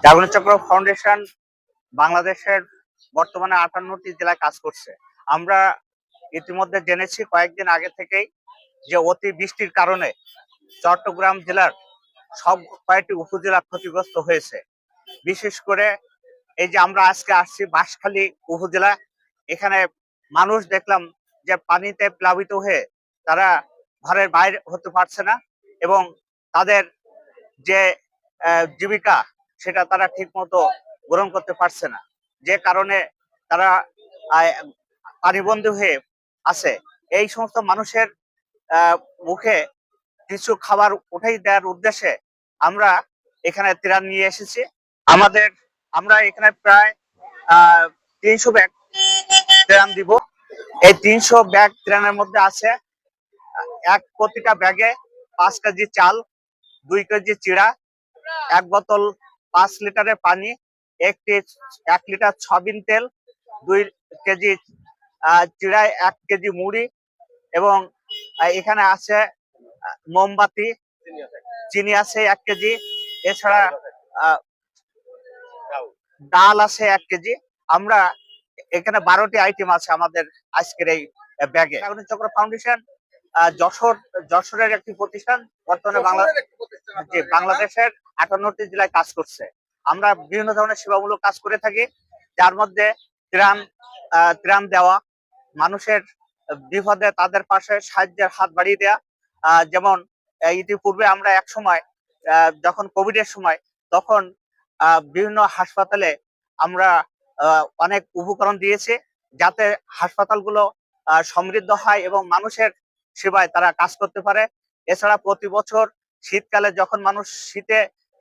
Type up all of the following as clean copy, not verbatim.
জাগরণ চক্র ফাউন্ডেশন বাংলাদেশের বর্তমানে 58টি জেলায় কাজ করছে। আমরা ইতিমধ্যে জেনেছি কয়েকদিন আগে থেকেই যে অতি বৃষ্টির কারণে চট্টগ্রাম জেলার সব কয়েকটি উপজেলা ক্ষতিগ্রস্ত হয়েছে। বিশেষ করে এই যে আমরা আজকে আসছি বাঁশখালী উপজেলা, এখানে মানুষ দেখলাম যে পানিতে প্লাবিত হয়ে তারা ঘরের বাইরে হতে পারছে না এবং তাদের যে জীবিকা সেটা তারা ঠিক মতো গ্রহণ করতে পারছে না, যে কারণে তারা পানিবন্দী হয়ে আছে। এই সমস্ত মানুষের মুখে কিছু খাবার উঠাই দেওয়ার উদ্দেশ্যে আমরা এখানে ত্রাণ নিয়ে এসেছি। আমরা এখানে প্রায় 300 ব্যাগ ত্রাণ দিব। এই 300 ব্যাগ ত্রাণের মধ্যে আছে প্রতিটা ব্যাগে 5 কেজি চাল, 2 কেজি চিড়া, 1 বোতল 5 লিটারের পানি, 1 লিটার সয়াবিন তেল, 2 কেজি চিড়ায়, 1 কেজি মুড়ি এবং এখানে আছে মোমবাতি, চিনি আছে 1 কেজি, এছাড়া ডাল আছে 1 কেজি। আমরা এখানে 12টি আইটেম আছে আমাদের আজকের এই ব্যাগে। জাগরণ চক্র ফাউন্ডেশন যশোরের একটি প্রতিষ্ঠান, বর্তমানে বাংলাদেশের 58টি জেলায় কাজ করছে। আমরা বিভিন্ন ধরনের সেবামূলক কাজ করে থাকি, যার মধ্যে ত্রাণ দেওয়া, মানুষের বিপদে তাদের পাশে সাহায্যের হাত বাড়িয়ে দেওয়া। যেমন ইতিপূর্বে আমরা এক সময় যখন কোভিডের সময়, তখন বিভিন্ন হাসপাতালে আমরা অনেক উপকরণ দিয়েছি, যাতে হাসপাতালগুলো সমৃদ্ধ হয় এবং মানুষের সেবায় তারা কাজ করতে পারে। এছাড়া প্রতি বছর শীতকালে যখন মানুষ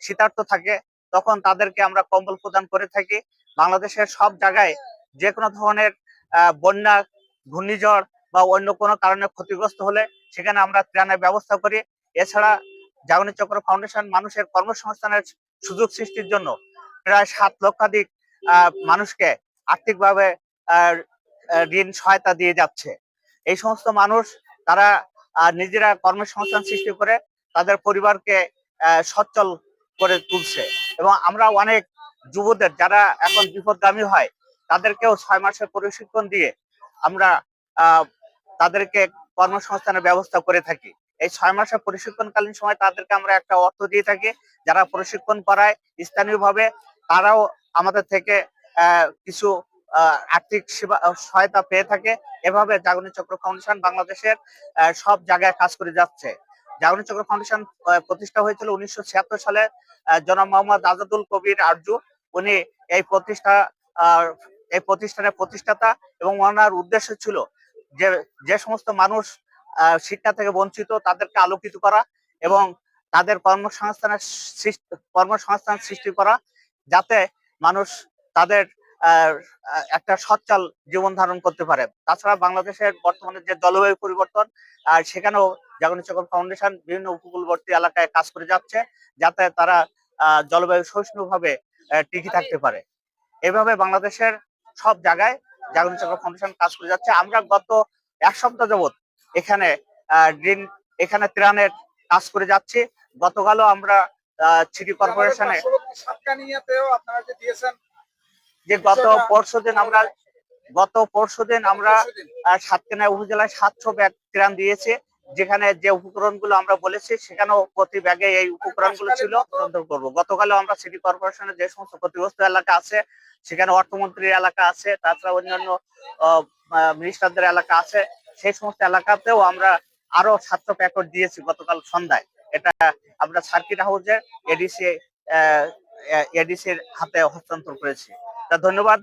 শীতার্ত থাকে, তখন তাদেরকে আমরা কম্বল প্রদান করে থাকি। বাংলাদেশের সব জায়গায় যে কোনো ধরনের বন্যা, ঘূর্ণিঝড় বা অন্য কোনো কারণে ক্ষতিগ্রস্ত হলে সেখানে আমরা ত্রাণের ব্যবস্থা করি। এছাড়া জাগরণ চক্র ফাউন্ডেশন মানুষের কর্মসংস্থানের সুযোগ সৃষ্টির জন্য প্রায় 7 লক্ষাধিক মানুষকে আর্থিকভাবে ঋণ সহায়তা দিয়ে যাচ্ছে। এই সমস্ত মানুষ তারা নিজেরা কর্মসংস্থান সৃষ্টি করে তাদের পরিবারকে সচ্ছল করে তুলছে এবং আমরা অনেক যুবদের যারা এখন বিপদগামী হয় তাদেরকেও 6 মাসের প্রশিক্ষণ দিয়ে আমরা তাদেরকে কর্মসংস্থানের ব্যবস্থা করে থাকি। এই 6 মাসের প্রশিক্ষণকালীন সময় তাদেরকে আমরা একটা অর্থ দিয়ে থাকি। যারা প্রশিক্ষণ করায় স্থানীয়ভাবে, তারাও আমাদের থেকে কিছু আর্থিক সহায়তা পেয়ে থাকে। এভাবে জাগরণ চক্র ফাউন্ডেশন বাংলাদেশের সব জায়গায় কাজ করে যাচ্ছে। জাগরণ চক্র ফাউন্ডেশন প্রতিষ্ঠা হয়েছিল 1976 সালে। জনাব মোহাম্মদ আজাদুল কবির আরজু, উনি এই প্রতিষ্ঠানের প্রতিষ্ঠাতা এবং ওনার উদ্দেশ্য ছিল যে সমস্ত মানুষ শিক্ষা থেকে বঞ্চিত তাদেরকে আলোকিত করা এবং তাদের কর্মসংস্থান সৃষ্টি করা, যাতে মানুষ তাদের একটা সচ্ছল জীবন ধারণ করতে পারে। তাছাড়া বাংলাদেশের বর্তমানে যে জলবায়ু পরিবর্তন, সেখানেও জাগরণ চক্র ফাউন্ডেশন বিভিন্ন উপকূলবর্তী এলাকায় কাজ করে যাচ্ছে, যাতে তারা জলবায়ু সহিষ্ণুভাবে টিকে থাকতে পারে। এভাবে বাংলাদেশের সব জায়গায় জাগরণ চক্র ফাউন্ডেশন কাজ করে যাচ্ছে। আমরা গত 1 সপ্তাহ যাবত এখানে ত্রাণের কাজ করে যাচ্ছি। গতকালও আমরা সিটি কর্পোরেশনে যে গত পরশুদিন আমরা সাতকানিয়া উপজেলায় 700 ব্যাগ ত্রাণ দিয়েছি, যেখানে যে উপকরণগুলো আমরা বলেছি সেখানেও প্রতি ব্যাগে এই উপকরণগুলো ছিল। গতকালও আমরা সিটি কর্পোরেশনের যে সমস্ত ক্ষতিগ্রস্ত এলাকা আছে, সেখানে অর্থমন্ত্রীর এলাকা আছে, তাছাড়া অন্যান্য মিনিস্টারদের এলাকা আছে, সেই সমস্ত এলাকাতেও আমরা আরো 700 প্যাকেট দিয়েছি গতকাল সন্ধ্যায়। এটা আমরা সার্কিট হাউসের এডিসির হাতে হস্তান্তর করেছি। ধন্যবাদ।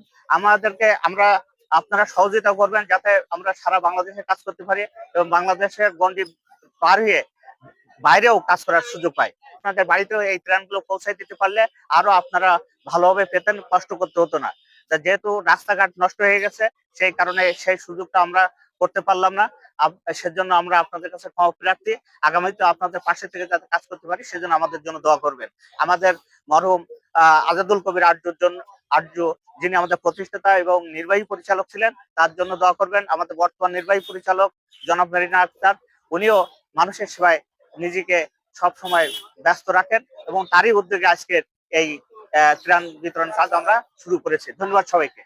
আপনারা সহযোগিতা করবেন যাতে আমরা সারা বাংলাদেশে কাজ করতে পারি এবং বাংলাদেশের গণ্ডি পার হয়ে বাইরেও কাজ করার সুযোগ পাই। আপনাদের বাড়িতেও এই ত্রাণগুলো পৌঁছায় দিতে পারলে আরো আপনারা ভালোভাবে পেতেন, কষ্ট করতে হতো না। যেহেতু রাস্তাঘাট নষ্ট হয়ে গেছে, সেই কারণে সেই সুযোগটা আমরা করতে পারলাম না। সেজন্য আমরা আপনাদের কাছে ক্ষমা প্রার্থী। আগামীতে আপনাদের পাশে থেকে যাতে কাজ করতে পারি সেজন্য আমাদের জন্য দোয়া করবেন। আমাদের মরহুম আজাদুল কবির আরজু, যিনি আমাদের প্রতিষ্ঠাতা এবং নির্বাহী পরিচালক ছিলেন, তার জন্য দোয়া করবেন। আমাদের বর্তমান নির্বাহী পরিচালক জনাব মেরিনা আক্তার, উনিও মানুষের সেবায় নিজেকে সব সময় ব্যস্ত রাখেন এবং তারই উদ্যোগে আজকের এই ত্রাণ বিতরণ কাজ আমরা শুরু করেছি। ধন্যবাদ সবাইকে।